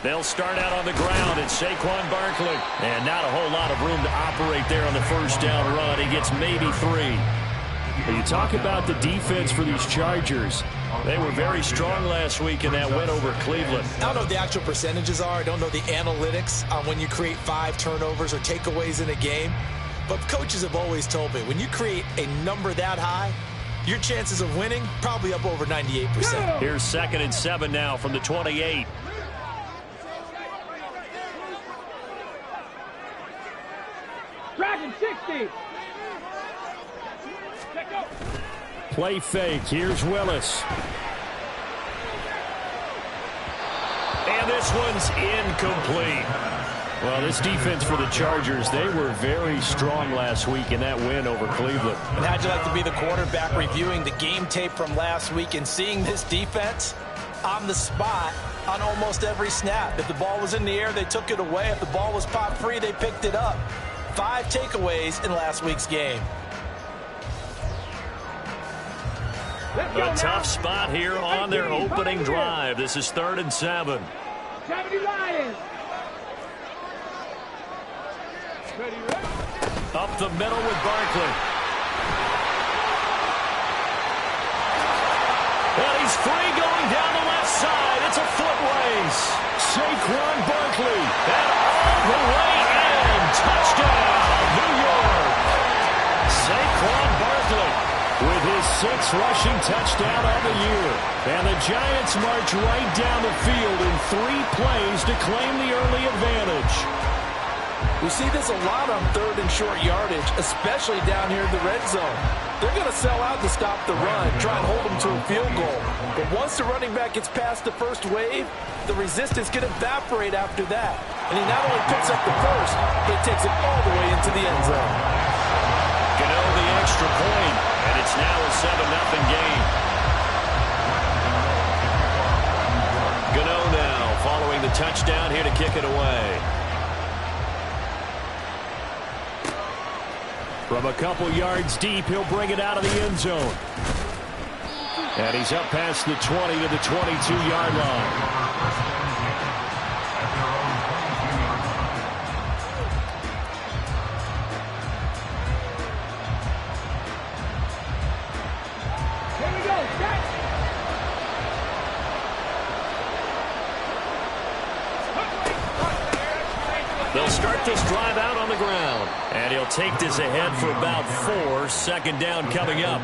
They'll start out on the ground, and Saquon Barkley. And not a whole lot of room to operate there on the first down run. He gets maybe 3. When you talk about the defense for these Chargers, they were very strong last week in that win over Cleveland. I don't know what the actual percentages are. I don't know the analytics on when you create 5 turnovers or takeaways in a game. But coaches have always told me, when you create a number that high, your chances of winning probably up over 98%. Here's 2nd and 7 now from the 28. Dragon 60. Play fake. Here's Willis. And this one's incomplete. Well, this defense for the Chargers, they were very strong last week in that win over Cleveland. And how'd you like to be the quarterback reviewing the game tape from last week and seeing this defense on the spot on almost every snap? If the ball was in the air, they took it away. If the ball was popped free, they picked it up. 5 takeaways in last week's game. A tough spot here on their opening drive. This is 3rd and 7. 70 Lions. Up the middle with Barkley. And he's free going down the left side. It's a foot race. Saquon Barkley. And all the way in. Touchdown, New York. Saquon Barkley with his 6th rushing touchdown on the year. And the Giants march right down the field in 3 plays to claim the early advantage. We see this a lot on 3rd and short yardage, especially down here in the red zone. They're going to sell out to stop the run, try and hold them to a field goal. But once the running back gets past the first wave, the resistance can evaporate after that. And he not only picks up the first, but takes it all the way into the end zone. Gano the extra point, and it's now a 7-0 game. Gano now following the touchdown here to kick it away. From a couple yards deep, he'll bring it out of the end zone. And he's up past the 20 to the 22-yard line. They'll start this drive out on the ground. And he'll take this ahead for about 4. 2nd down coming up.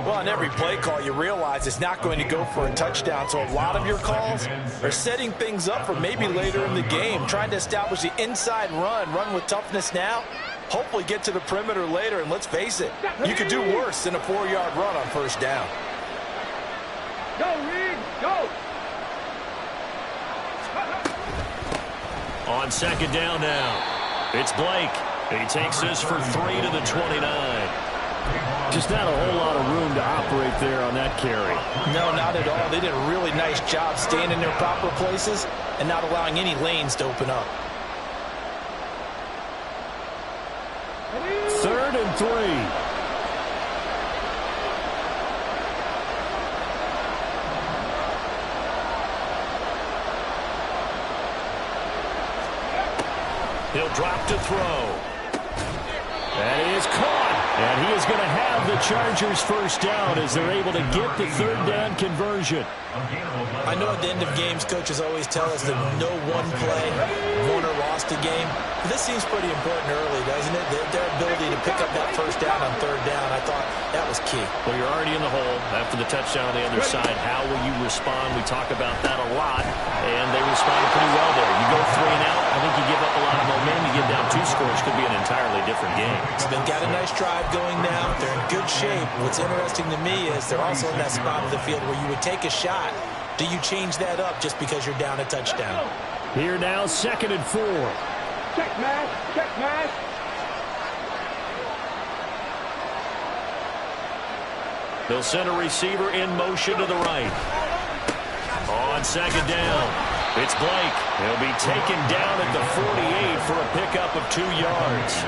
Well, on every play call, you realize it's not going to go for a touchdown. So a lot of your calls are setting things up for maybe later in the game, trying to establish the inside run with toughness now, hopefully get to the perimeter later. And let's face it, you could do worse than a 4-yard run on 1st down. Go, Reed, go. On 2nd down now, it's Blake. He takes this for 3 to the 29. Just not a whole lot of room to operate there on that carry. No, not at all. They did a really nice job staying in their proper places and not allowing any lanes to open up. 3rd and 3. He'll drop to throw. That is caught. And he is going to have the Chargers 1st down as they're able to get the 3rd down conversion. I know at the end of games, coaches always tell us that no one play won or lost a game. But this seems pretty important early, doesn't it? Their ability to pick up that 1st down on 3rd down, I thought that was key. Well, you're already in the hole after the touchdown on the other side. How will you respond? We talk about that a lot, and they responded pretty well there. You go 3 and out, I think you give up a lot of momentum. You get down 2 scores, could be an entirely different game. So they've got a nice drive going now. They're in good shape. What's interesting to me is they're also in that spot of the field where you would take a shot. Do you change that up just because you're down a touchdown? Here now, 2nd and 4. Check mash, check mash. They'll send a receiver in motion to the right. On 2nd down, it's Blake. He'll be taken down at the 48 for a pickup of 2 yards.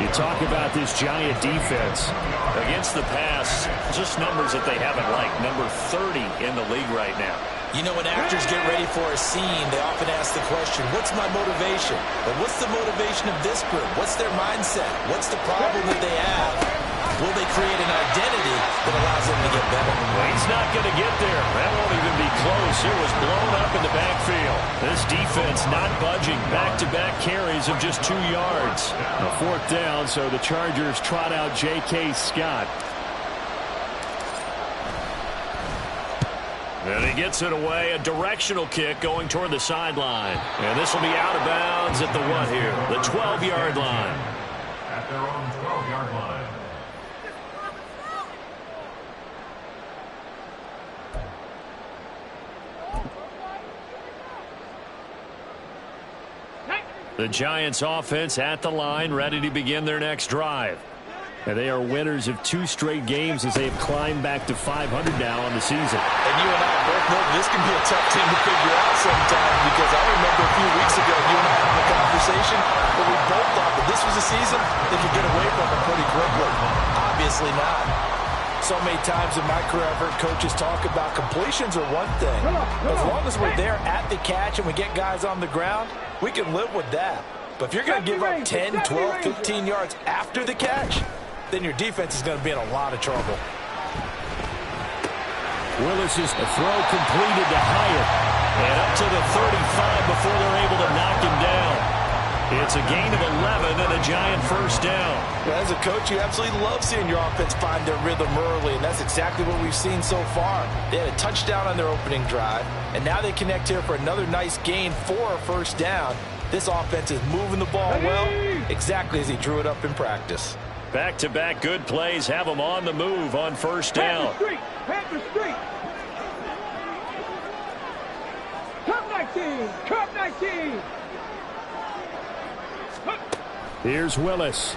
You talk about this Giant defense. Against the pass, just numbers that they haven't liked. Number 30 in the league right now. You know, when actors get ready for a scene, they often ask the question, what's my motivation? But what's the motivation of this group? What's their mindset? What's the problem that they have? Will they create an identity that allows them to get better? Well, he's not going to get there. That won't even be close. It was blown up in the backfield. This defense not budging. Back-to-back carries of just 2 yards. A 4th down, so the Chargers trot out J.K. Scott. And he gets it away. A directional kick going toward the sideline. And this will be out of bounds at the what here? The 12-yard line. At their own 12-yard line. The Giants offense at the line, ready to begin their next drive. And they are winners of 2 straight games as they have climbed back to 500 now on the season. And you and I both know this can be a tough thing to figure out sometimes, because I remember a few weeks ago you and I having a conversation where we both thought that this was a season they could get away from it pretty quickly. Obviously not. So many times in my career I've heard coaches talk about completions are one thing. As long as we're there at the catch and we get guys on the ground, we can live with that. But if you're going to give up 10, 12, 15 yards after the catch, then your defense is going to be in a lot of trouble. Willis is a throw completed to Hyatt. And up to the 35 before they're able to knock him down. It's a gain of 11 and a Giant first down. Well, as a coach, you absolutely love seeing your offense find their rhythm early, and that's exactly what we've seen so far. They had a touchdown on their opening drive, and now they connect here for another nice gain for a first down. This offense is moving the ball well, exactly as he drew it up in practice. Back-to-back good plays have them on the move on first down. Panther Street. Cup 19. Cup 19. Here's Willis.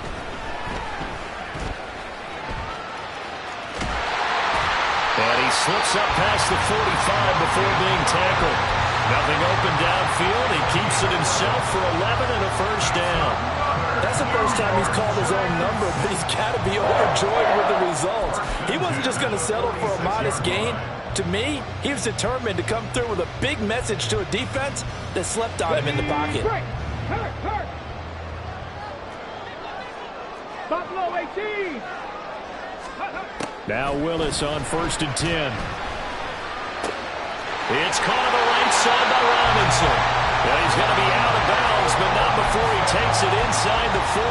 And he slips up past the 45 before being tackled. Nothing open downfield. He keeps it himself for 11 and a first down. That's the first time he's called his own number, but he's got to be overjoyed with the results. He wasn't just going to settle for a modest gain. To me, he was determined to come through with a big message to a defense that slept on him in the pocket. Hurt. Buffalo 18. Now Willis on 1st and 10. It's caught on the right side by Robinson. And he's going to be out of bounds, but not before he takes it inside the 40.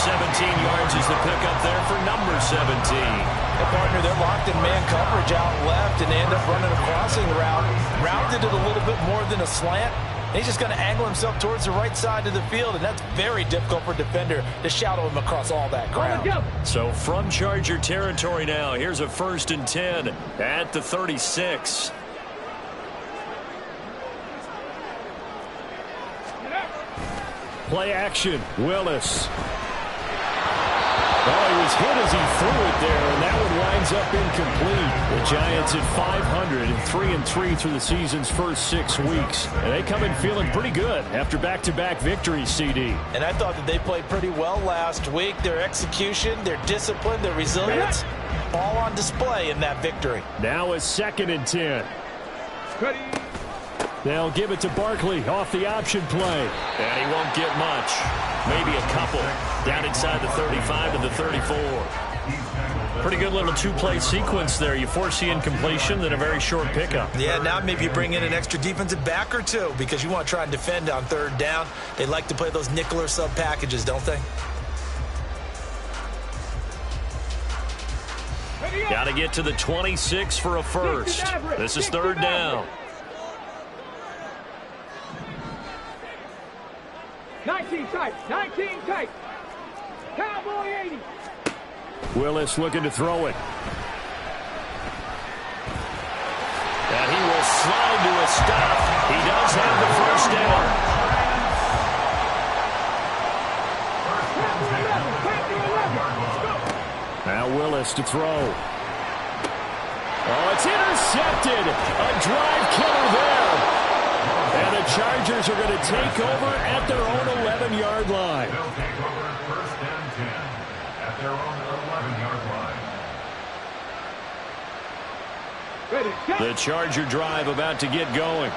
17 yards is the pickup there for number 17. And partner, they're locked in man coverage out left, and they end up running a crossing route. Rounded it a little bit more than a slant. He's just going to angle himself towards the right side of the field, and that's very difficult for a defender to shadow him across all that ground. So from Charger territory now, here's a 1st and 10 at the 36. Play action, Willis. Oh, he was hit as he threw it there, and that one winds up incomplete. The Giants at 500 and 3-3 through the season's first 6 weeks. And they come in feeling pretty good after back-to-back victories, CD. And I thought that they played pretty well last week. Their execution, their discipline, their resilience, all on display in that victory. Now a 2nd and 10. They'll give it to Barkley off the option play. And he won't get much. Maybe a couple. Down inside the 35 to the 34. Pretty good little 2-play sequence there. You foresee incompletion, then a very short pickup. Yeah, now maybe you bring in an extra defensive back or two because you want to try and defend on 3rd down. They like to play those nickel or sub packages, don't they? Got to get to the 26 for a first. This is 3rd down. 19 tight. Cowboy 80. Willis looking to throw it. And he will slide to a stop. He does have the first down. Now Willis to throw. Oh, it's intercepted. A drive killer there. And the Chargers are going to take over at their own 11-yard line. They'll take over 1st and 10 at their own 11-yard line. ready. Go. The Charger drive about to get going.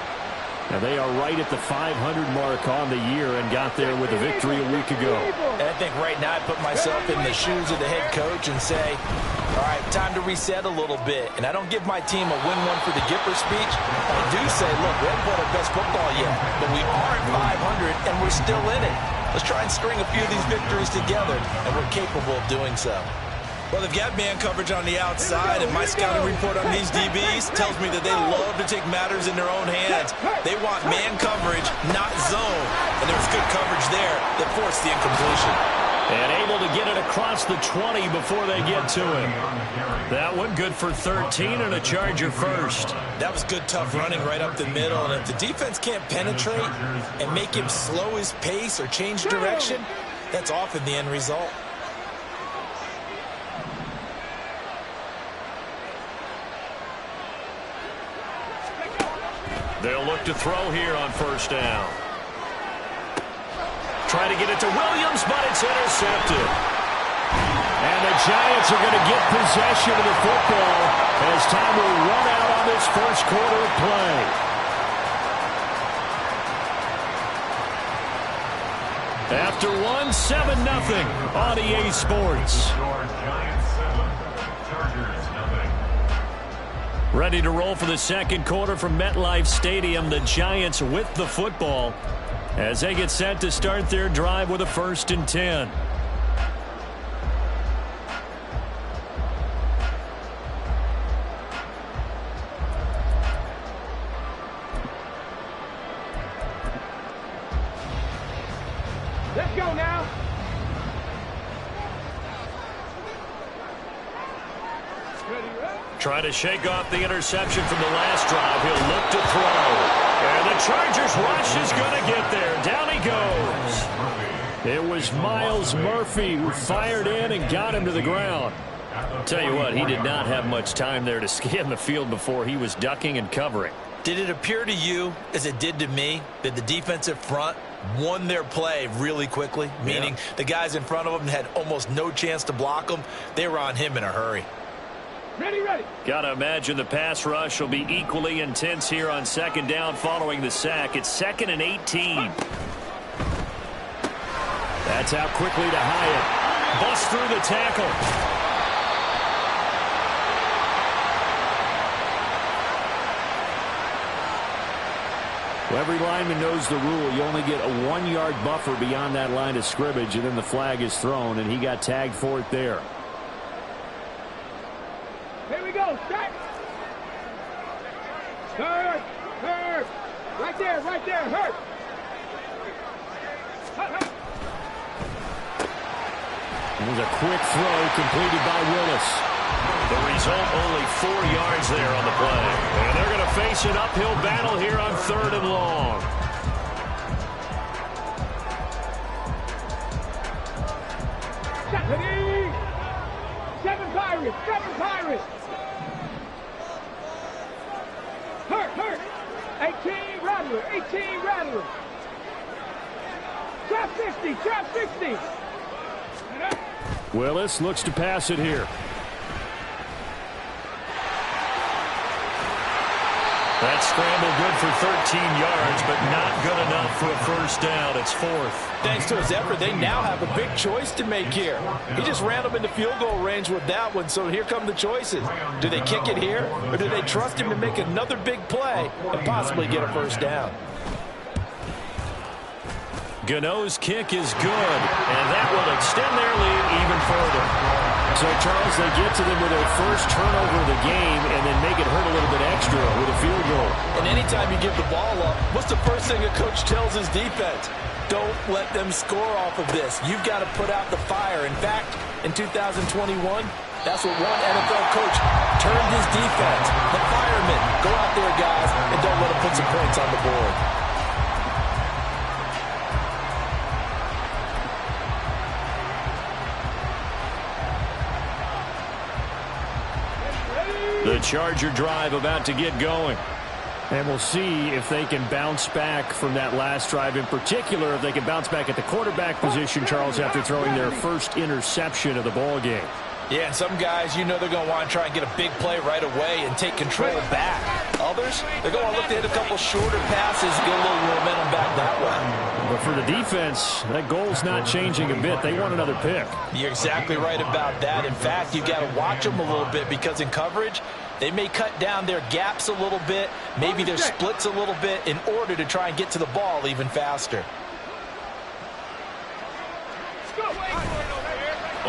And they are right at the 500 mark on the year and got there with a victory a week ago. And I think right now I put myself in the shoes of the head coach and say, all right, time to reset a little bit. And I don't give my team a win one for the Gipper speech. I do say, look, we haven't played our best football yet, but we are at 500 and we're still in it. Let's try and string a few of these victories together, and we're capable of doing so. Well, they've got man coverage on the outside, and my scouting report on these DBs tells me that they love to take matters in their own hands. They want man coverage, not zone. And there was good coverage there that forced the incompletion. And able to get it across the 20 before they get to him. That one good for 13 and a Charger first. That was good, tough running right up the middle. And if the defense can't penetrate and make him slow his pace or change direction, that's often the end result. They'll look to throw here on first down. Try to get it to Williams, but it's intercepted. And the Giants are going to get possession of the football as time will run out on this first quarter of play. After one, 7-0 on EA Sports. Ready to roll for the second quarter from MetLife Stadium. The Giants with the football as they get set to start their drive with a 1st and 10. Let's go now. Trying to shake off the interception from the last drive. He'll look to throw. And the Chargers rush is going to get there. Down he goes. It was Myles Murphy who fired in and got him to the ground. Tell you what, he did not have much time there to scan the field before he was ducking and covering. Did it appear to you, as it did to me, that the defensive front won their play really quickly? Meaning the guys in front of them had almost no chance to block him. They were on him in a hurry. Ready, ready. Got to imagine the pass rush will be equally intense here on second down following the sack. It's 2nd and 18. That's out quickly to Hyatt. Bust through the tackle. Well, every lineman knows the rule. You only get a 1-yard buffer beyond that line of scrimmage, and then the flag is thrown, and he got tagged for it there. Here we go. Start. Hurt. Hurt. Right there. Right there. Hurt. It was a quick throw completed by Willis. The result, only 4 yards there on the play. And they're going to face an uphill battle here on 3rd and long. Seven Pirates. 7 Pirates. Hurt. 18 Rattler. 18 Rattler. Trap 60. Trap 60. Willis looks to pass it here. That scramble good for 13 yards, but not good enough for a first down. It's 4th. Thanks to his effort, they now have a big choice to make here. He just ran them into field goal range with that one, so here come the choices. Do they kick it here, or do they trust him to make another big play and possibly get a first down? Gano's kick is good, and that will extend their lead even further. So, Charles, they get to them with their first turnover of the game and then make it hurt a little bit extra with a field goal. And anytime you give the ball up, what's the first thing a coach tells his defense? Don't let them score off of this. You've got to put out the fire. In fact, in 2021, that's what one NFL coach termed his defense. The firemen. Go out there, guys, and don't let them put some points on the board. The Charger drive about to get going. And we'll see if they can bounce back from that last drive. In particular, if they can bounce back at the quarterback position, Charles, after throwing their first interception of the ball game. Yeah, and some guys, you know they're going to want to try and get a big play right away and take control back. Others, they're going to look to hit a couple shorter passes and get a little momentum back that way. But for the defense, that goal's not changing a bit. They want another pick. You're exactly right about that. In fact, you've got to watch them a little bit because in coverage, they may cut down their gaps a little bit, maybe their splits a little bit in order to try and get to the ball even faster.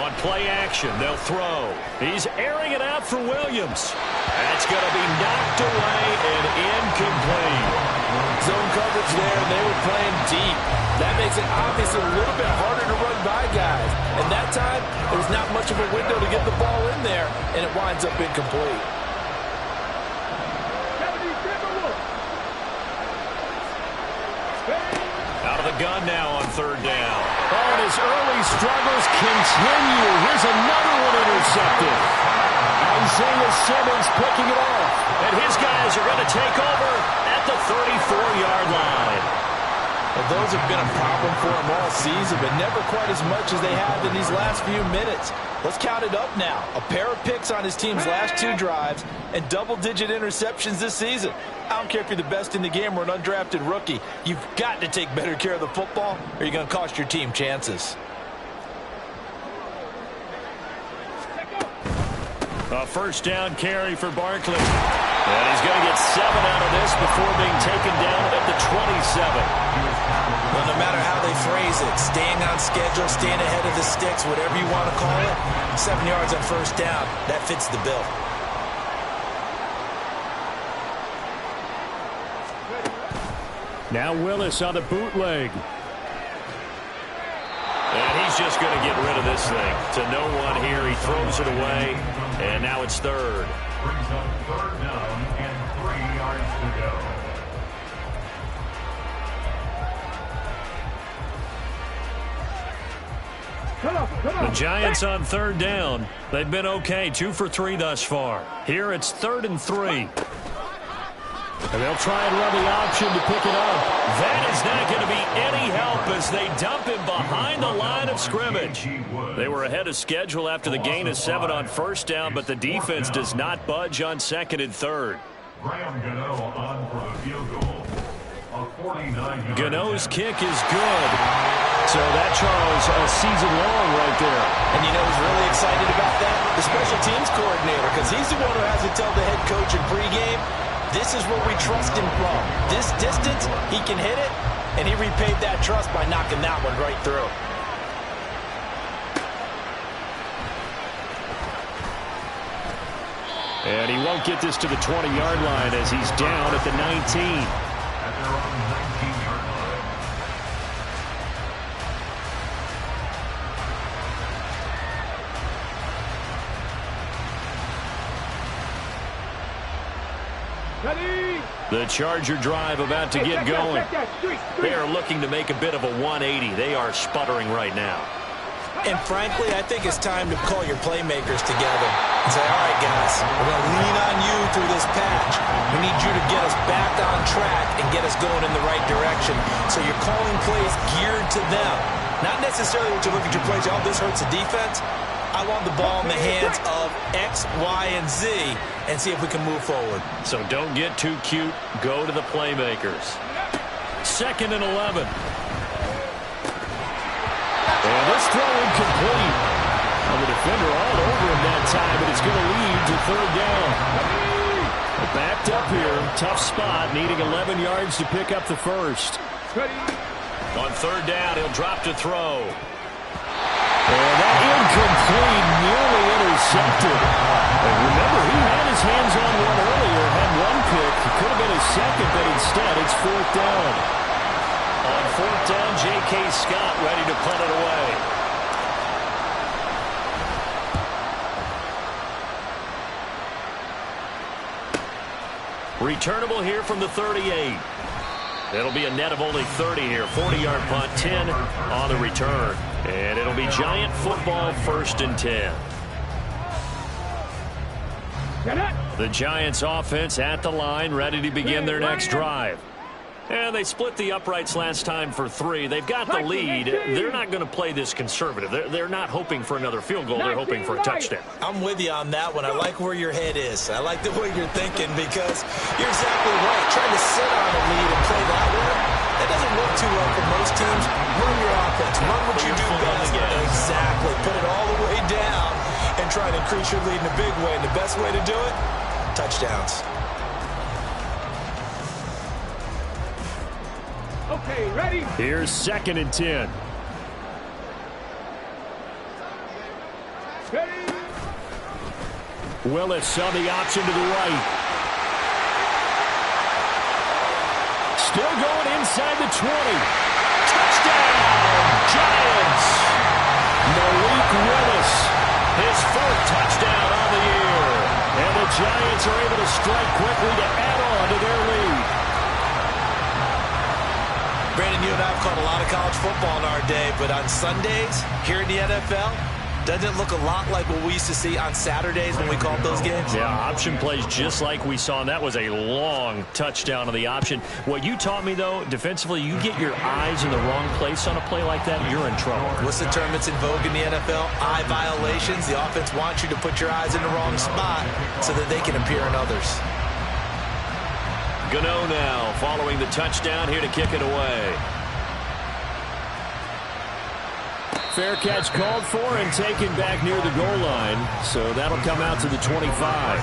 On play action, they'll throw. He's airing it out for Williams. That's going to be knocked away and incomplete. Zone coverage there, and they were playing deep. That makes it obviously a little bit harder to run by guys. And that time, there was not much of a window to get the ball in there, and it winds up incomplete. Out of the gun now on third down. Oh, and his early struggles continue. Here's another one intercepted. Isaiah Simmons picking it off. And his guys are going to take over at the 34-yard line. Well, those have been a problem for him all season, but never quite as much as they have in these last few minutes. Let's count it up now. A pair of picks on his team's last 2 drives and double-digit interceptions this season. I don't care if you're the best in the game or an undrafted rookie. You've got to take better care of the football or you're going to cost your team chances. A first down carry for Barkley. And he's going to get 7 out of this before being taken down at the 27. Well, no matter how they phrase it, staying on schedule, staying ahead of the sticks, whatever you want to call it, 7 yards on first down, that fits the bill. Now Willis on the bootleg. And he's just going to get rid of this thing. To no one here. He throws it away. And now it's third. Brings up third down and 3 yards to go. The Giants on third down. They've been okay. 2 for 3 thus far. Here it's 3rd and 3. And they'll try and run the option to pick it up. That is not going to be any help as they dump him behind the line of scrimmage. They were ahead of schedule after the gain of 7 on first down, but the defense does not budge on 2nd and 3rd. Gano on for the field goal. A 49-yard Gano's kick is good. So that, Charles, a season long right there. And you know who's really excited about that? The special teams coordinator, because he's the one who has to tell the head coach in pregame, this is where we trust him from. This distance, he can hit it, and he repaid that trust by knocking that one right through. And he won't get this to the 20-yard line as he's down at the 19. At their own 19-yard line. The Charger drive about to get going. They are looking to make a bit of a 180. They are sputtering right now. And frankly, I think it's time to call your playmakers together and say, all right, guys, we're going to lean on you through this patch. We need you to get us back on track and get us going in the right direction. So you're calling plays geared to them. Not necessarily what you look at your plays, oh, this hurts the defense. I want the ball in the hands of X, Y, and Z and see if we can move forward. So don't get too cute. Go to the playmakers. 2nd and 11. And this throw incomplete. And the defender all over him that time, but it's going to lead to 3rd down. Backed up here. Tough spot, needing 11 yards to pick up the first. On 3rd down, he'll drop to throw. And that incomplete, nearly intercepted. And remember, he had his hands on one earlier, had one pick. It could have been his second, but instead it's 4th down. On 4th down, J.K. Scott ready to punt it away. Returnable here from the 38. It'll be a net of only 30 here. 40-yard punt, 10 on the return. And it'll be Giant football, 1st and 10. The Giants offense at the line, ready to begin their next drive. And they split the uprights last time for 3. They've got the lead. They're not going to play this conservative. They're not hoping for another field goal. They're hoping for a touchdown. I'm with you on that one. I like where your head is. I like the way you're thinking because you're exactly right. Trying to sit on a lead and play that way, that doesn't work too well for most teams. Run your offense. Run what you do best. Exactly. Put it all the way down and try to increase your lead in a big way. And the best way to do it, touchdowns. Okay, ready? Here's 2nd and 10. Ready? Willis on the option to the right. Still going inside the 20. Touchdown, Giants! Malik Willis, his 4th touchdown on the year. And the Giants are able to strike quickly to add on to their lead. Brandon, you and I have caught a lot of college football in our day, but on Sundays here in the NFL, doesn't it look a lot like what we used to see on Saturdays when we called those games? Yeah, option plays just like we saw, and that was a long touchdown on the option. What you taught me, though, defensively, you get your eyes in the wrong place on a play like that, you're in trouble. What's the term that's in vogue in the NFL? Eye violations. The offense wants you to put your eyes in the wrong spot so that they can appear in others. Gano now following the touchdown here to kick it away. Fair catch called for and taken back near the goal line. So that'll come out to the 25.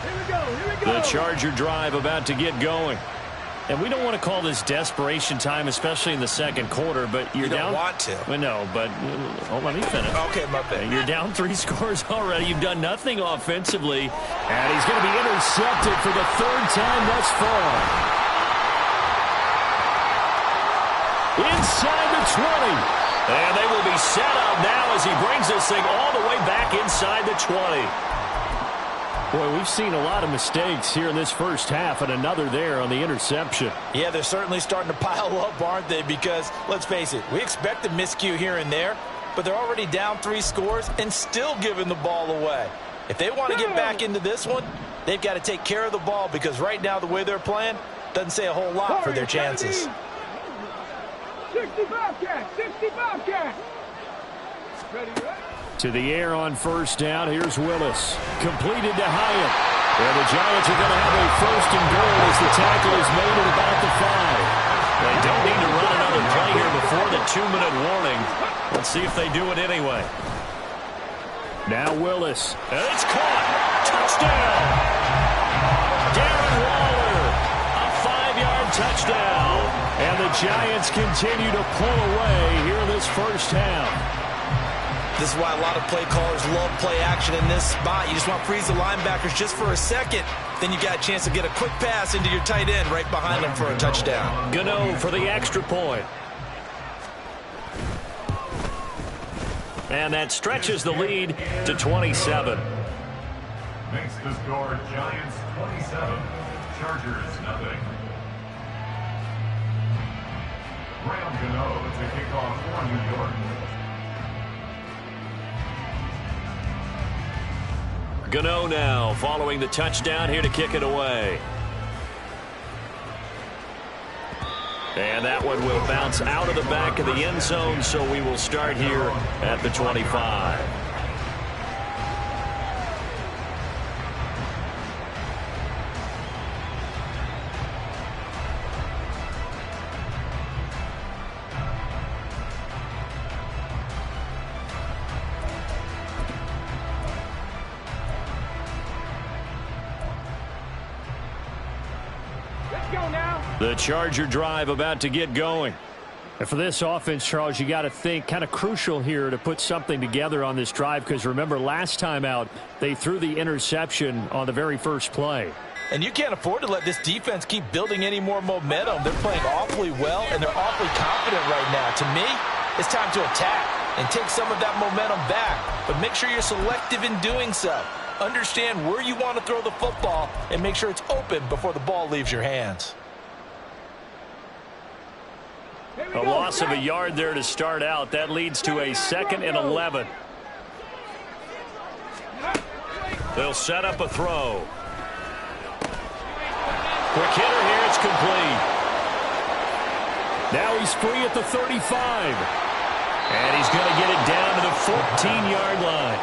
Here we go. The Charger drive about to get going. And we don't want to call this desperation time, especially in the second quarter, but you're down. You don't want to. Well, no, but let me finish. Okay, my bad. You're down 3 scores already. You've done nothing offensively. And he's going to be intercepted for the 3rd time thus far. Inside the 20. And they will be set up now as he brings this thing all the way back inside the 20. Boy, we've seen a lot of mistakes here in this first half, and another there on the interception. Yeah, they're certainly starting to pile up, aren't they? Because, let's face it, we expect a miscue here and there, but they're already down 3 scores and still giving the ball away. If they want to get back into this one, they've got to take care of the ball because right now the way they're playing doesn't say a whole lot for their chances. 60 Bobcat, 60 Bobcat. Ready, ready. To the air on 1st down. Here's Willis. Completed to Hyatt. And the Giants are going to have a 1st and goal as the tackle is made at about the 5. They don't need to run another play here before the 2-minute warning. Let's see if they do it anyway. Now Willis. And it's caught. Touchdown. Darren Waller. A 5-yard touchdown. And the Giants continue to pull away here in this first half. This is why a lot of play callers love play action in this spot. You just want to freeze the linebackers just for a second. Then you got a chance to get a quick pass into your tight end right behind them for a touchdown. Gano for the extra point. And that stretches the lead to 27. Makes the score Giants 27, Chargers nothing. Graham Gano to kick off for New York. Gano now following the touchdown here to kick it away. And that one will bounce out of the back of the end zone, so we will start here at the 25. The Charger drive about to get going. And for this offense, Charles, you got to think kind of crucial here to put something together on this drive because remember last time out they threw the interception on the very first play. And you can't afford to let this defense keep building any more momentum. They're playing awfully well and they're awfully confident right now. To me, it's time to attack and take some of that momentum back. But make sure you're selective in doing so. Understand where you want to throw the football and make sure it's open before the ball leaves your hands. A loss of a yard there to start out. That leads to a 2nd and 11. They'll set up a throw. Quick hitter here. It's complete. Now he's free at the 35. And he's going to get it down to the 14-yard line.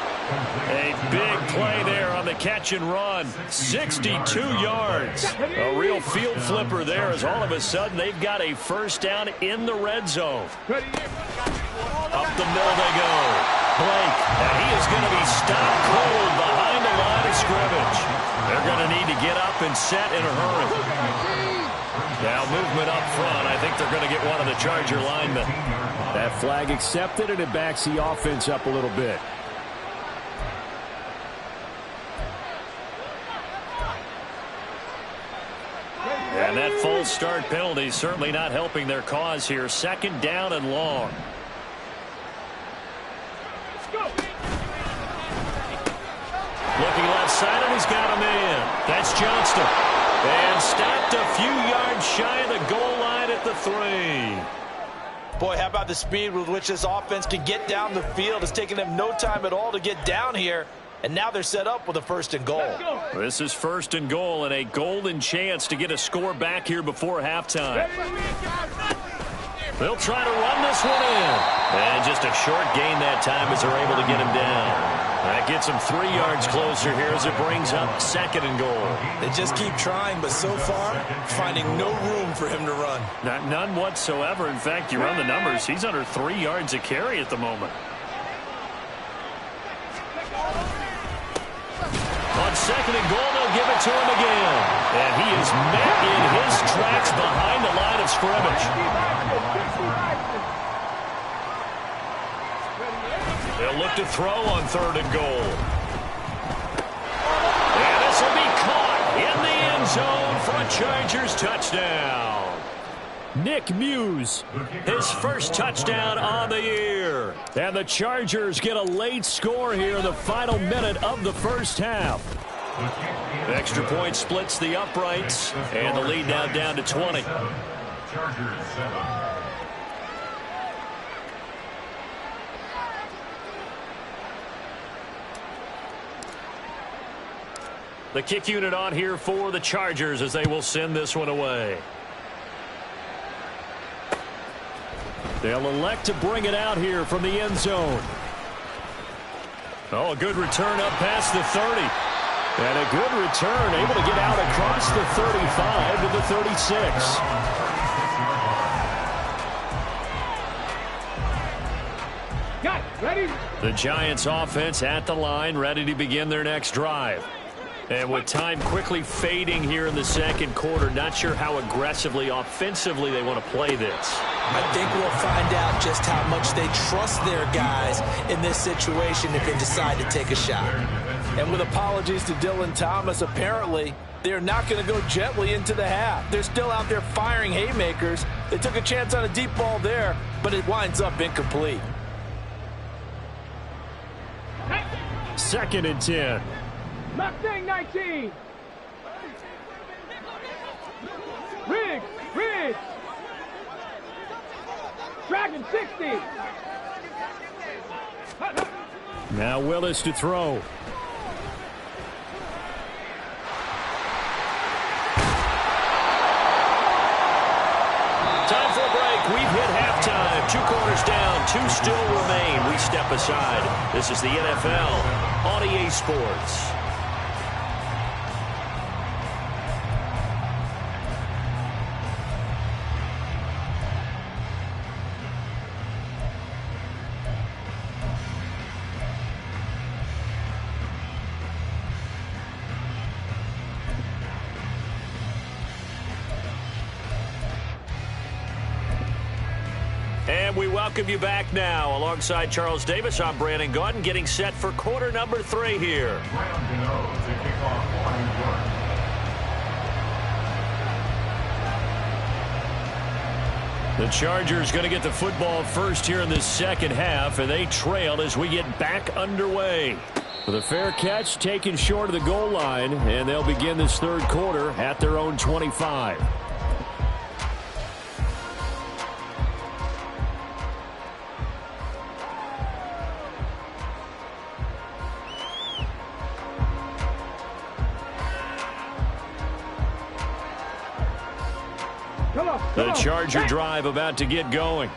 A big play there on the catch and run. 62 yards. A real field flipper there as all of a sudden they've got a first down in the red zone. Up the middle they go. Blake, and he is going to be stopped cold behind the line of scrimmage. They're going to need to get up and set in a hurry. Now movement up front. I think they're going to get one of the Charger linemen. That flag accepted, and it backs the offense up a little bit. And that false start penalty certainly not helping their cause here. 2nd down and long. Looking left side, and he's got a man. That's Johnston. And stopped a few yards shy of the goal line at the 3. Boy, how about the speed with which this offense can get down the field? It's taken them no time at all to get down here. And now they're set up with a 1st and goal. This is 1st and goal and a golden chance to get a score back here before halftime. They'll try to run this one in. And just a short gain that time as they're able to get him down. That gets him 3 yards closer here as it brings up 2nd and goal. They just keep trying, but so far, finding no room for him to run. None whatsoever. In fact, you run the numbers. He's under 3 yards a carry at the moment. On 2nd and goal, they'll give it to him again. And he is met in his tracks behind the line of scrimmage. They'll look to throw on 3rd and goal. And this will be caught in the end zone for a Chargers touchdown. Nick Muse, his first touchdown on the year. And the Chargers get a late score here in the final minute of the first half. Extra point splits the uprights, and the lead now down to 20. Chargers 7. The kick unit on here for the Chargers as they will send this one away. They'll elect to bring it out here from the end zone. Oh, a good return up past the 30. And a good return, able to get out across the 35 to the 36. Got it. Ready? The Giants offense at the line, ready to begin their next drive. And with time quickly fading here in the 2nd quarter, not sure how aggressively, offensively they want to play this. I think we'll find out just how much they trust their guys in this situation if they decide to take a shot. And with apologies to Dylan Thomas, apparently they're not going to go gently into the half. They're still out there firing haymakers. They took a chance on a deep ball there, but it winds up incomplete. 2nd and 10. Mustang 19. Riggs. Dragon 60. Now Willis to throw. Time for a break. We've hit halftime. 2 quarters down. 2 still remain. We step aside. This is the NFL on EA Sports. And we welcome you back now. Alongside Charles Davis, I'm Brandon Gaudin, getting set for quarter number 3 here. The Chargers going to get the football first here in this 2nd half, and they trail as we get back underway. With a fair catch taken short of the goal line, and they'll begin this 3rd quarter at their own 25. The Charger drive about to get going.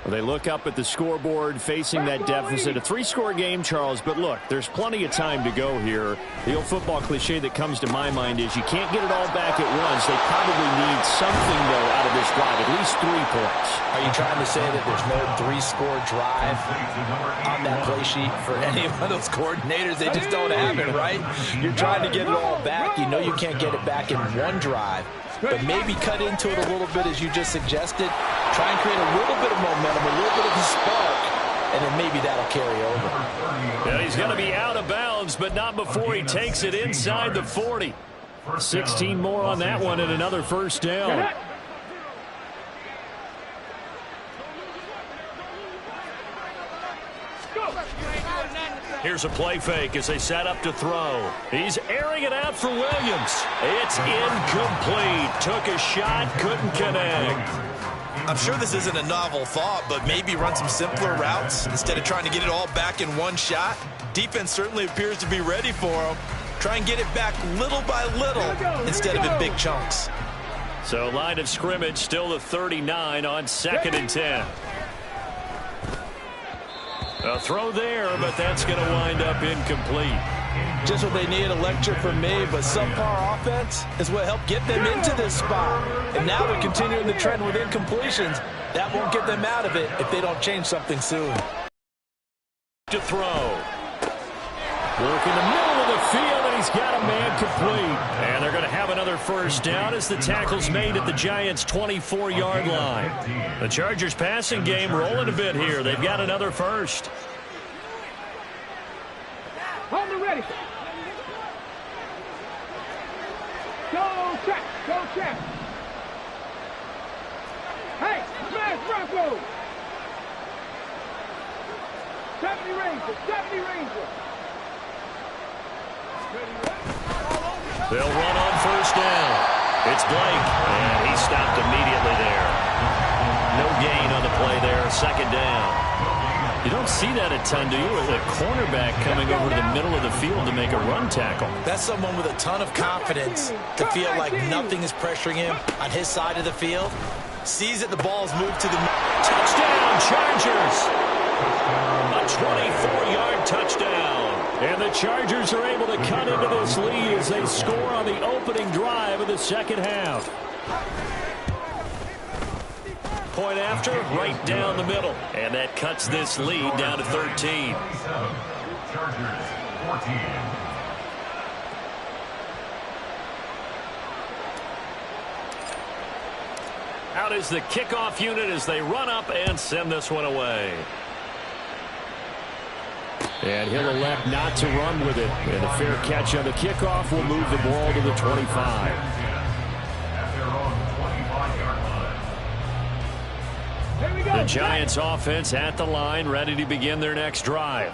They look up at the scoreboard facing that deficit. A 3-score game, Charles, but look, there's plenty of time to go here. The old football cliche that comes to my mind is you can't get it all back at once. They probably need something, though, out of this drive, at least 3 points. Are you trying to say that there's no 3-score drive on that play sheet for any of those coordinators? They just don't have it, right? You're trying to get it all back. You know you can't get it back in one drive. But maybe cut into it a little bit, as you just suggested. Try and create a little bit of momentum, a little bit of a spark, and then maybe that'll carry over. Yeah, he's going to be out of bounds, but not before he takes it inside the 40. 16 more on that one and another first down. Here's a play fake as they set up to throw. He's airing it out for Williams. It's incomplete. Took a shot, couldn't connect. I'm sure this isn't a novel thought, but maybe run some simpler routes instead of trying to get it all back in one shot. Defense certainly appears to be ready for him. Try and get it back little by little instead of in big chunks. So line of scrimmage still the 39 on 2nd and 10. A throw there, but that's going to wind up incomplete. Just what they need, a lecture from me, but subpar offense is what helped get them into this spot. And now they're continuing the trend with incompletions. That won't get them out of it if they don't change something soon. To throw. Work in the middle of the field, and he's got a man complete. And they're going to have another first down as the tackle's made at the Giants' 24-yard line. The Chargers passing game rolling a bit here. They've got another first. Hold it ready. Go check. Go check. Hey, smash Bronco. 70 Ranger. 70 Ranger. They'll run on first down. It's Blake, and he stopped immediately there. No gain on the play there, 2nd down. You don't see that a ton, do you? With a cornerback coming over to the middle of the field to make a run tackle. That's someone with a ton of confidence to feel like nothing is pressuring him on his side of the field. Sees that the ball's moved to the... Touchdown, Chargers! A 24-yard touchdown. And the Chargers are able to cut into this lead as they score on the opening drive of the second half. Point after, right down the middle. And that cuts this lead down to 13. Chargers 14. Out is the kickoff unit as they run up and send this one away. And he'll elect not to run with it. And a fair catch on the kickoff will move the ball to the 25. The Giants offense at the line, ready to begin their next drive.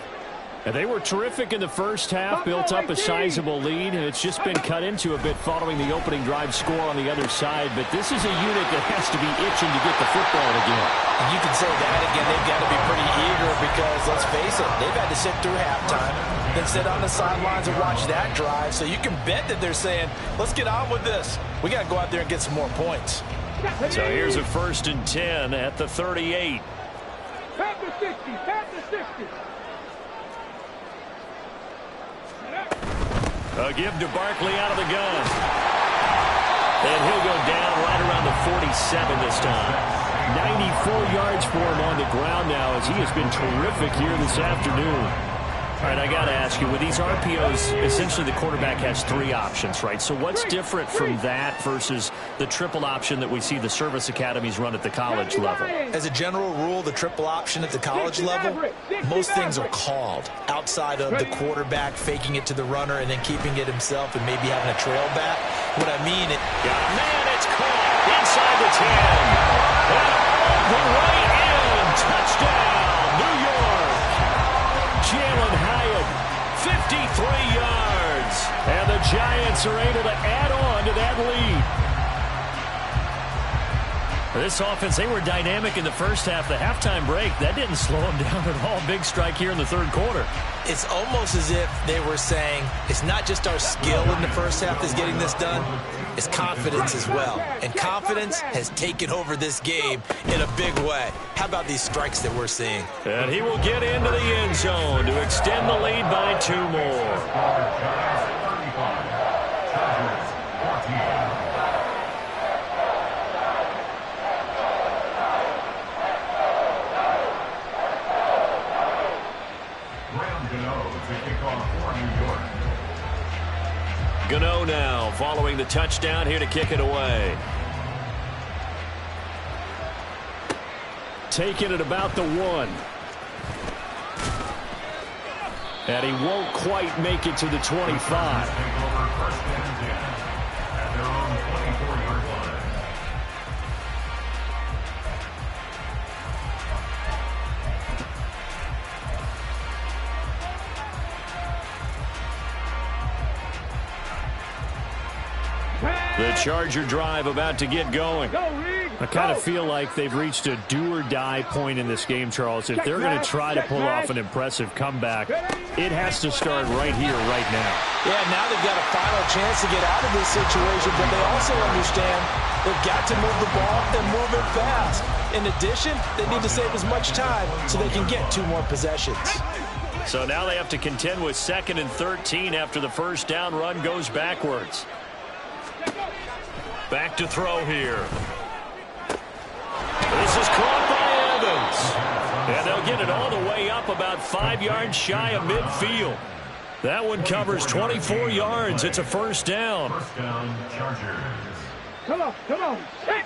And they were terrific in the first half, built up a sizable lead, and it's just been cut into a bit following the opening drive score on the other side. But this is a unit that has to be itching to get the football again. And you can say that again, they've got to be pretty eager because, let's face it, they've had to sit through halftime, then sit on the sidelines and watch that drive. So you can bet that they're saying, let's get on with this. We got to go out there and get some more points. So here's a 1st and 10 at the 38. Pat the 60. Pat the 60. A give to Barkley out of the gun. And he'll go down right around the 47 this time. 94 yards for him on the ground now as he has been terrific here this afternoon. All right, I got to ask you, with these RPOs, essentially the quarterback has 3 options, right? So what's different from that versus the triple option that we see the service academies run at the college level? As a general rule, the triple option at the college level, most things are called outside of the quarterback faking it to the runner and then keeping it himself and maybe having a trail back. What I mean is... Man, it's caught inside the 10. And all the way in. Touchdown, New York. Jalen Hyatt, 53 yards. And the Giants are able to add on to that lead. This offense, they were dynamic in the first half. The halftime break, that didn't slow them down at all. Big strike here in the 3rd quarter. It's almost as if they were saying, it's not just our skill in the first half that's getting this done. is confidence as well. And confidence has taken over this game in a big way. How about these strikes that we're seeing? And he will get into the end zone to extend the lead by 2 more. Gano now following the touchdown here to kick it away. Taking it about the 1. And he won't quite make it to the 25. The Charger drive about to get going. I kind of feel like they've reached a do-or-die point in this game, Charles. If they're going to try to pull off an impressive comeback, it has to start right here, right now. Yeah, now they've got a final chance to get out of this situation, but they also understand they've got to move the ball and move it fast. In addition, they need to save as much time so they can get 2 more possessions. So now they have to contend with 2nd and 13 after the first down run goes backwards. Back to throw here. This is caught by Evans. And they'll get it all the way up about 5 yards shy of midfield. That one covers 24 yards. It's a first down. First down, Chargers. Come on, come on. Hey.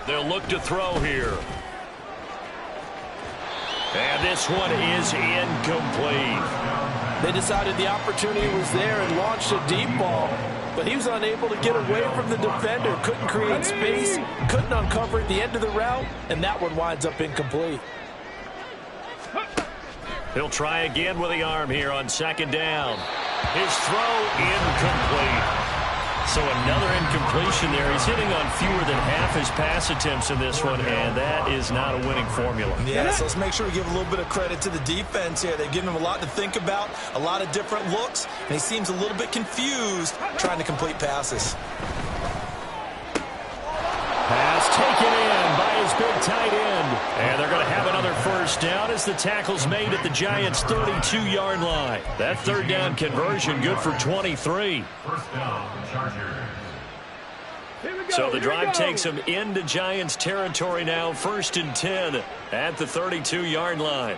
They'll look to throw here. And this one is incomplete. They decided the opportunity was there and launched a deep ball, but he was unable to get away from the defender, couldn't create space, couldn't uncover at the end of the route, and that one winds up incomplete. He'll try again with the arm here on 2nd down. His throw incomplete. So another incompletion there. He's hitting on fewer than half his pass attempts in this one, and that is not a winning formula. Yeah, so let's make sure we give a little bit of credit to the defense here. They've given him a lot to think about, a lot of different looks, and he seems a little bit confused trying to complete passes. Pass taken in by his big tight end. And they're going to have another first down as the tackle's made at the Giants' 32-yard line. That 3rd down conversion good for 23. First down, Chargers. So the drive takes them into Giants territory now. 1st and 10 at the 32-yard line.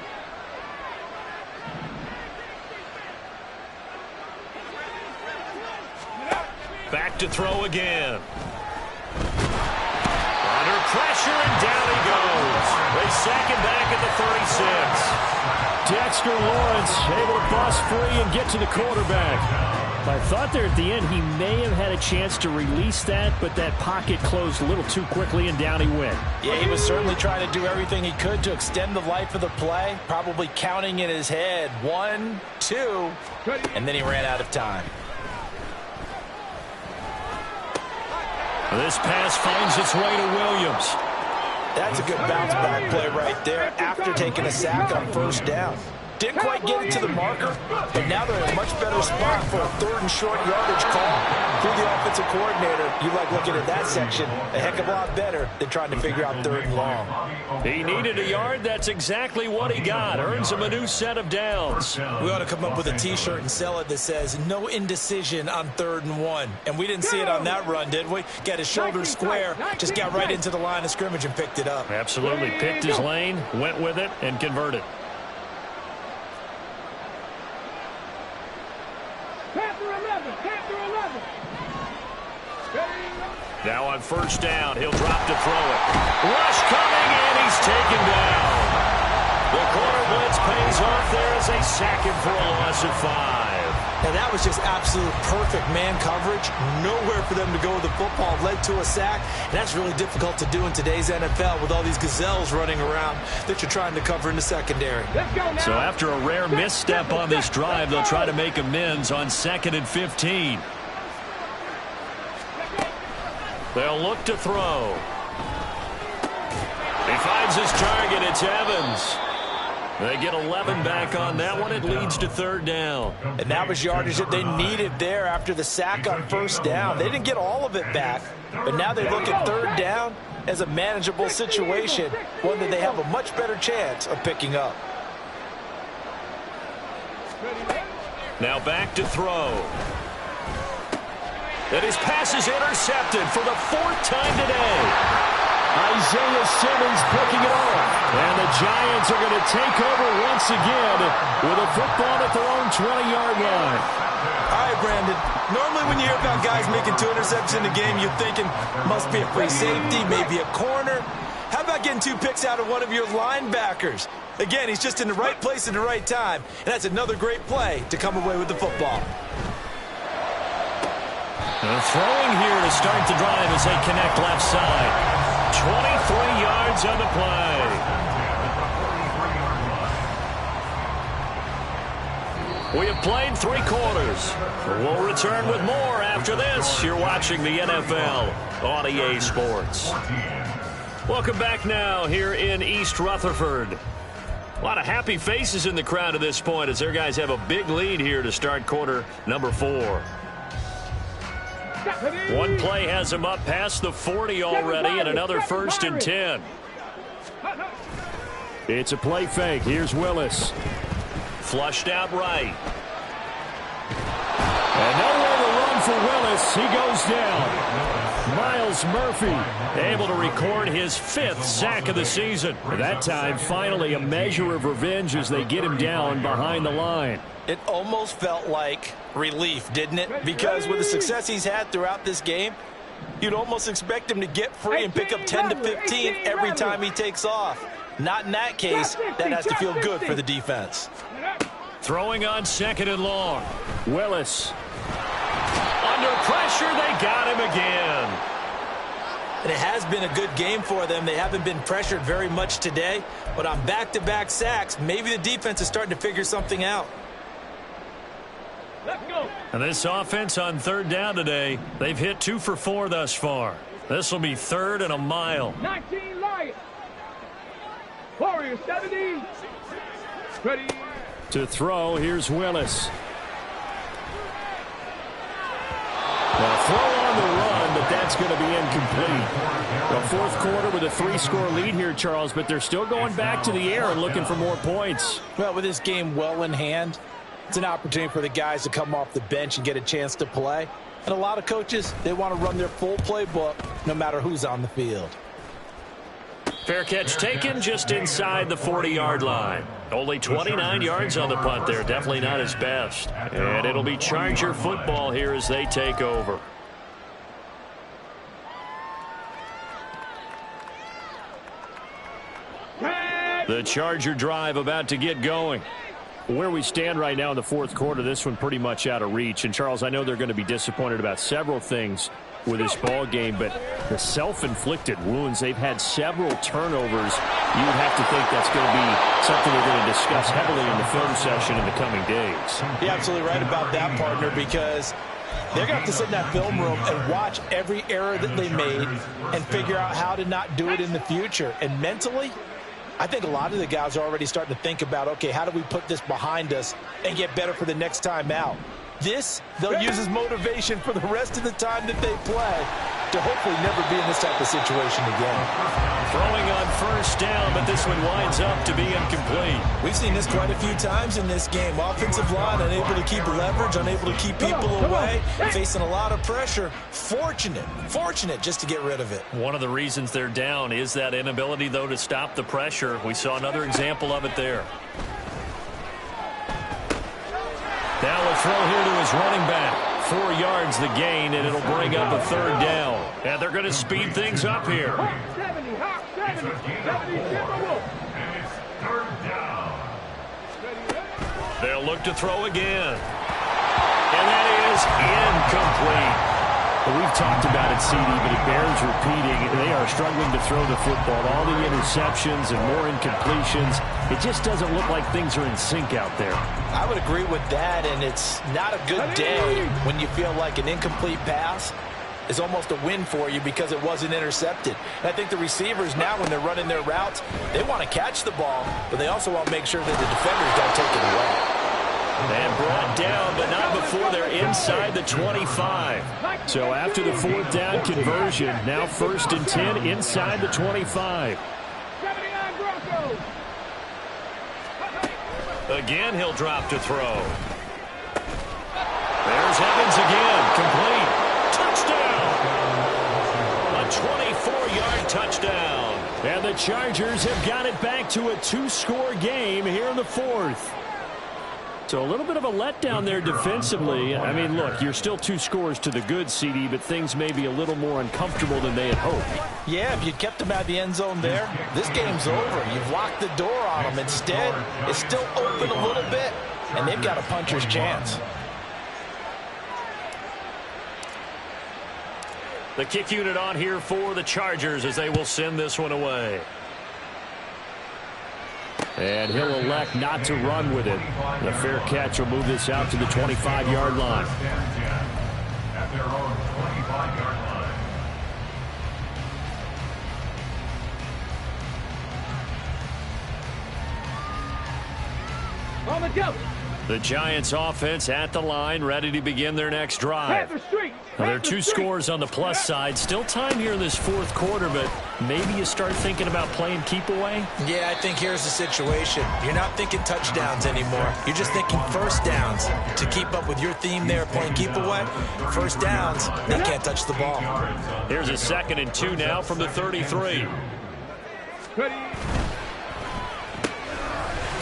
Back to throw again. Under pressure, and down he goes. They sack him back at the 36. Dexter Lawrence able to bust free and get to the quarterback. I thought there at the end he may have had a chance to release that, but that pocket closed a little too quickly, and down he went. Yeah, he was certainly trying to do everything he could to extend the life of the play, probably counting in his head 1, 2, and then he ran out of time. This pass finds its way to Williams. That's a good bounce-back play right there after taking a sack on 1st down. Didn't quite get it to the marker, but now they're in a much better spot for a 3rd and short yardage call. Through the offensive coordinator, you like looking at that section a heck of a lot better than trying to figure out 3rd and long. He needed a yard. That's exactly what he got. Earns him a new set of downs. We ought to come up with a T-shirt and sell it that says, no indecision on 3rd and 1. And we didn't see it on that run, did we? Got his shoulders square, just got right into the line of scrimmage and picked it up. Absolutely. Picked his lane, went with it, and converted. Now on 1st down, he'll drop to throw it. Rush coming, and he's taken down. The corner blitz pays off there as they sack him for a loss of 5. And that was just absolute perfect man coverage. Nowhere for them to go with the football. Led to a sack. And that's really difficult to do in today's NFL with all these gazelles running around that you're trying to cover in the secondary. So after a rare misstep on this drive, they'll try to make amends on 2nd and 15. They'll look to throw. He finds his target. It's Evans. They get 11 back on that one. It leads to third down. And that was yardage that they needed there after the sack on first down. They didn't get all of it back, but now they look at third down as a manageable situation, one that they have a much better chance of picking up. Now back to throw. And his pass is intercepted for the 4th time today. Isaiah Simmons picking it off. And the Giants are going to take over once again with a football at their own 20-yard line. All right, Brandon. Normally when you hear about guys making 2 interceptions in a game, you're thinking must be a free safety, maybe a corner. How about getting 2 picks out of one of your linebackers? Again, he's just in the right place at the right time, and that's another great play to come away with the football. Throwing here to start the drive as they connect left side. 23 yards on the play. We have played 3 quarters. We'll return with more after this. You're watching the NFL on EA Sports. Welcome back now here in East Rutherford. A lot of happy faces in the crowd at this point as their guys have a big lead here to start quarter number 4. One play has them up past the 40 already, and another 1st and 10. It's a play fake. Here's Willis. Flushed out right. And nowhere to run for Willis. He goes down. Miles Murphy able to record his 5th sack of the season. That time, finally, a measure of revenge as they get him down behind the line. It almost felt like relief, didn't it? Because with the success he's had throughout this game, you'd almost expect him to get free and pick up 10 to 15 every time he takes off. Not in that case. That has to feel good for the defense. Throwing on 2nd and long. Willis. Under pressure, they got him again. And it has been a good game for them. They haven't been pressured very much today. But on back-to-back sacks, maybe the defense is starting to figure something out. Let's go. And this offense on 3rd down today, they've hit 2 for 4 thus far. This will be 3rd and a mile. 19 Lions. Warriors 70. Ready. To throw, here's Willis. Now throw on the run, but that's going to be incomplete. The 4th quarter with a 3-score lead here, Charles, but they're still going back to the air and looking for more points. Well, with this game well in hand, it's an opportunity for the guys to come off the bench and get a chance to play. And a lot of coaches, they want to run their full playbook no matter who's on the field. Fair catch taken just inside the 40-yard line. Only 29 yards on the punt there. Definitely not his best. And it'll be Charger football here as they take over. The Charger drive about to get going. Where we stand right now in the 4th quarter, this one pretty much out of reach. And, Charles, I know they're going to be disappointed about several things with this ball game, but the self-inflicted wounds, they've had several turnovers. You would have to think that's going to be something they're going to discuss heavily in the film session in the coming days. You're absolutely right about that, partner, because they're going to have to sit in that film room and watch every error that they made and figure out how to not do it in the future. And mentally, I think a lot of the guys are already starting to think about, okay, how do we put this behind us and get better for the next time out? This, they'll use as motivation for the rest of the time that they play to hopefully never be in this type of situation again. Throwing on 1st down, but this one winds up to be incomplete. We've seen this quite a few times in this game. Offensive line unable to keep leverage, unable to keep people away, facing a lot of pressure. Fortunate just to get rid of it. One of the reasons they're down is that inability, though, to stop the pressure. We saw another example of it there. Now a throw here to his running back. 4 yards the gain, and it'll bring up a 3rd down. And they're going to speed things up here. 70, Hawk 70, 70, Timberwolves. And it's 3rd down. They'll look to throw again. And that is incomplete. We've talked about it, CD, but it bears repeating. They are struggling to throw the football. All the interceptions and more incompletions. It just doesn't look like things are in sync out there. I would agree with that, and it's not a good day when you feel like an incomplete pass is almost a win for you because it wasn't intercepted. And I think the receivers now, when they're running their routes, they want to catch the ball, but they also want to make sure that the defenders don't take it away. And brought down, but not before they're inside the 25. So after the 4th down conversion, now 1st and 10 inside the 25. Again, he'll drop to throw. There's Evans again, complete. Touchdown! A 24-yard touchdown. And the Chargers have got it back to a 2-score game here in the 4th. So a little bit of a letdown there defensively. I mean, look, you're still 2 scores to the good, CD, but things may be a little more uncomfortable than they had hoped. Yeah, if you'd kept them at the end zone there, this game's over. You've locked the door on them. Instead, it's still open a little bit, and they've got a puncher's chance. The kick unit on here for the Chargers as they will send this one away. And he'll elect not to run with it. The fair catch will move this out to the 25-yard line. At their own 25-yard line. On the go. The Giants offense at the line, ready to begin their next drive. Now, there are 2 scores on the plus side. Still time here in this 4th quarter, but maybe you start thinking about playing keep away? Yeah, I think here's the situation. You're not thinking touchdowns anymore. You're just thinking first downs. To keep up with your theme there, playing keep away, first downs, they can't touch the ball. Here's a 2nd and 2 now from the 33.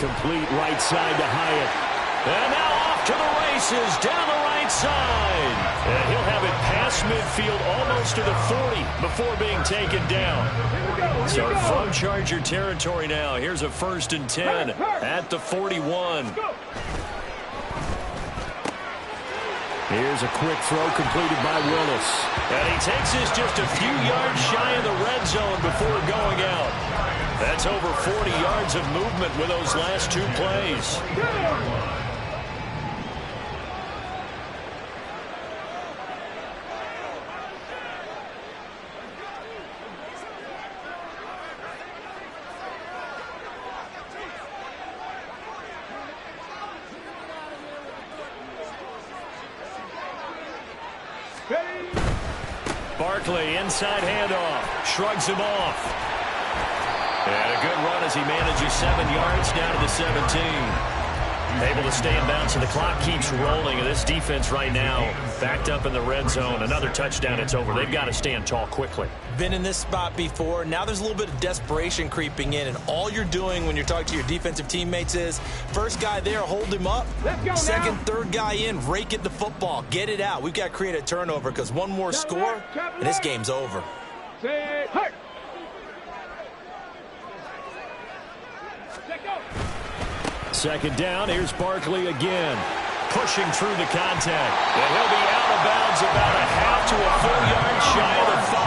Complete right side to Hyatt. And now off to the races, down the right side. And he'll have it past midfield, almost to the 40 before being taken down. So from Charger territory now, here's a 1st and 10 at the 41. Here's a quick throw completed by Willis. And he takes this just a few yards shy of the red zone before going out. That's over 40 yards of movement with those last 2 plays. Barkley, inside handoff, shrugs him off. And a good run as he manages 7 yards down to the 17. Able to stay in bounds, so the clock keeps rolling. And this defense right now backed up in the red zone. Another touchdown, it's over. They've got to stand tall quickly. Been in this spot before. Now there's a little bit of desperation creeping in, and all you're doing when you're talking to your defensive teammates is first guy there, hold him up. Second, third guy in, rake it the football. Get it out. We've got to create a turnover because one more score, and this game's over. Second down, here's Barkley again. Pushing through the contact. And he'll be out of bounds about a half to a full yard shy of the 5.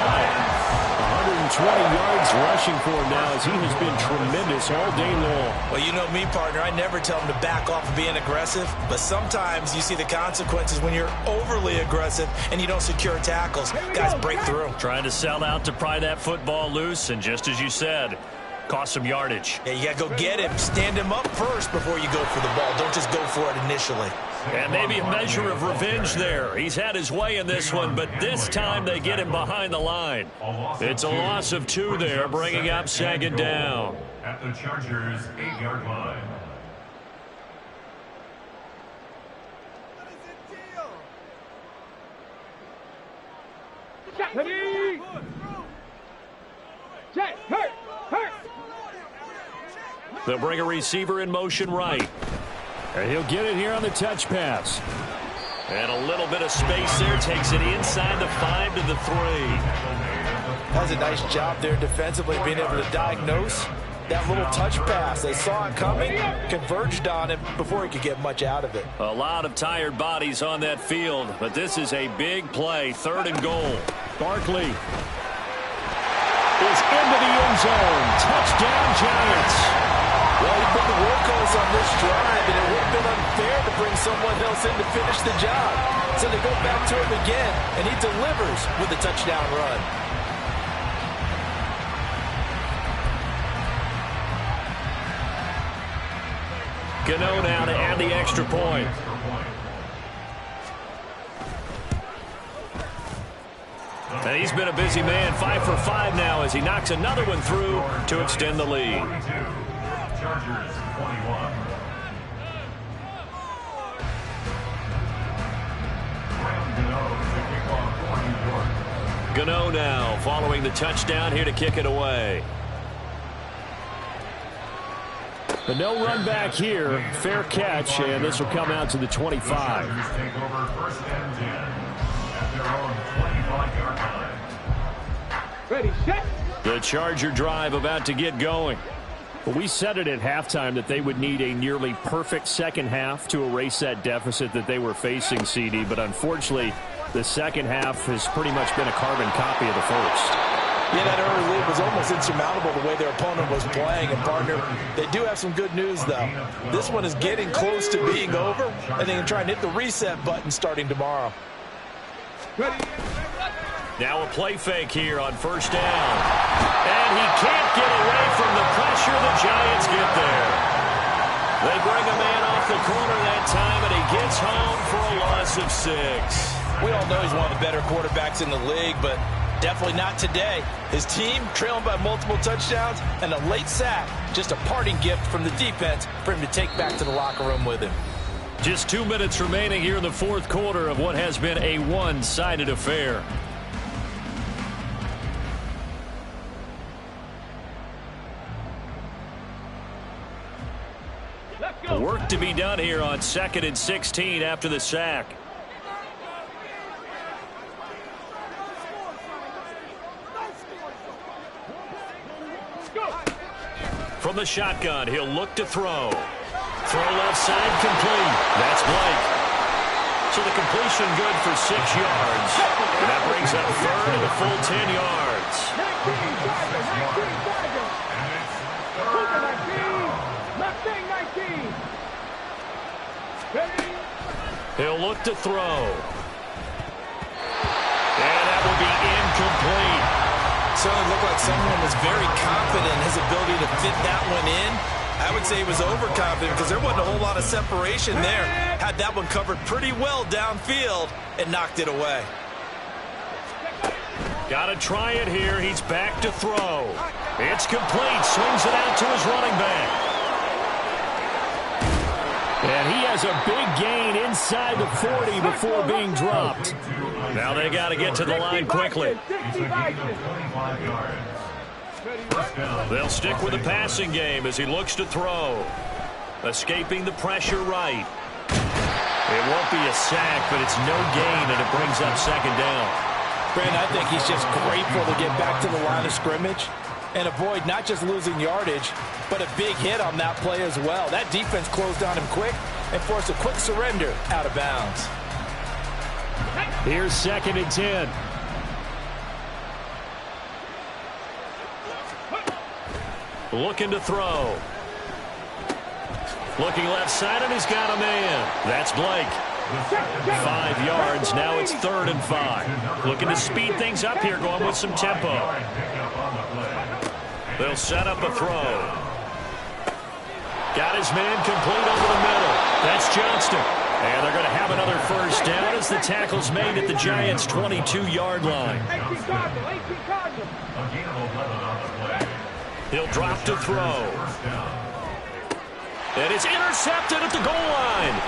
120 yards rushing for him now as he has been tremendous all day long. Well, you know me, partner. I never tell him to back off of being aggressive, but sometimes you see the consequences when you're overly aggressive and you don't secure tackles. Guys break through. Trying to sell out to pry that football loose, and just as you said, cost some yardage. Yeah, you got to go get him. Stand him up first before you go for the ball. Don't just go for it initially. And maybe a measure of revenge there. He's had his way in this one, but this time they get him behind the line. It's a loss of 2 there, bringing up 2nd down. At the Chargers' 8-yard line. They'll bring a receiver in motion right. And he'll get it here on the touch pass. And a little bit of space there. Takes it inside the 5 to the 3. Does a nice job there defensively, being able to diagnose that little touch pass. They saw it coming, converged on him before he could get much out of it. A lot of tired bodies on that field, but this is a big play. 3rd and goal. Barkley is into the end zone. Touchdown, Giants. Well, he put the workhorse on this drive, and it would have been unfair to bring someone else in to finish the job. So they go back to him again, and he delivers with a touchdown run. Gano now to add the extra point. And he's been a busy man, 5 for 5 now as he knocks another one through to extend the lead. Chargers 21. Gano now following the touchdown here to kick it away. But no run back here. Fair catch, and this will come out to the 25. Take over first and 10 at their own 25-yard line. Ready, set. The Charger drive about to get going. Well, we said it at halftime that they would need a nearly perfect second half to erase that deficit that they were facing, CD. But unfortunately, the second half has pretty much been a carbon copy of the first. Yeah, that early lead was almost insurmountable the way their opponent was playing. And, partner, they do have some good news, though. This one is getting close to being over, and they can try and hit the reset button starting tomorrow. Ready. Now a play fake here on first down. And he can't get away from the pressure. The Giants get there. They bring a man off the corner that time, and he gets home for a loss of 6. We all know he's one of the better quarterbacks in the league, but definitely not today. His team trailing by multiple touchdowns and a late sack. Just a parting gift from the defense for him to take back to the locker room with him. Just 2 minutes remaining here in the fourth quarter of what has been a one-sided affair. Work to be done here on 2nd and 16 after the sack. From the shotgun, he'll look to throw. Throw left side, complete. That's Blake. So the completion good for 6 yards. And that brings up third and a full 10 yards. 19. He'll look to throw. And that will be incomplete. Certainly looked like someone was very confident in his ability to fit that one in. I would say he was overconfident because there wasn't a whole lot of separation there. Had that one covered pretty well downfield and knocked it away. Got to try it here. He's back to throw. It's complete. Swings it out to his running back. And he has a big gain inside the 40 before being dropped. Now they got to get to the line quickly. They'll stick with the passing game as he looks to throw. Escaping the pressure right. It won't be a sack, but it's no gain, and it brings up second down. Brandon, I think he's just grateful to get back to the line of scrimmage and avoid not just losing yardage, but a big hit on that play as well. That defense closed on him quick and forced a quick surrender out of bounds. Here's 2nd and 10. Looking to throw. Looking left side, and he's got a man. That's Blake. 5 yards. Now it's 3rd and 5. Looking to speed things up here, going with some tempo. They'll set up a throw. Got his man complete over the middle. That's Johnston. And they're going to have another first down as the tackle's made at the Giants' 22-yard line. He'll drop to throw. And it's intercepted at the goal line.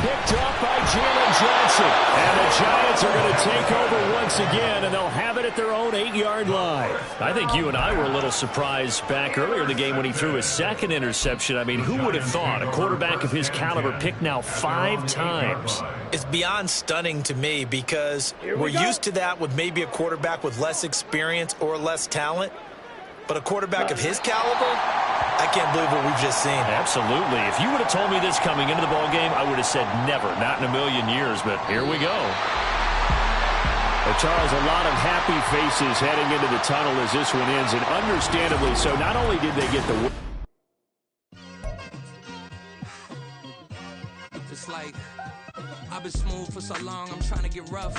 Picked up by Jalen Johnson. And the Giants are going to take over once again, and they'll have it at their own 8-yard line. I think you and I were a little surprised back earlier in the game when he threw his second interception. I mean, who would have thought a quarterback of his caliber picked now 5 times? It's beyond stunning to me because we're used to that with maybe a quarterback with less experience or less talent. But a quarterback of his caliber, I can't believe what we've just seen. Absolutely. If you would have told me this coming into the ballgame, I would have said never, not in a million years, but here we go. Well, Charles, a lot of happy faces heading into the tunnel as this one ends, and understandably so. Not only did they get the win. It's like, I've been smooth for so long, I'm trying to get rough.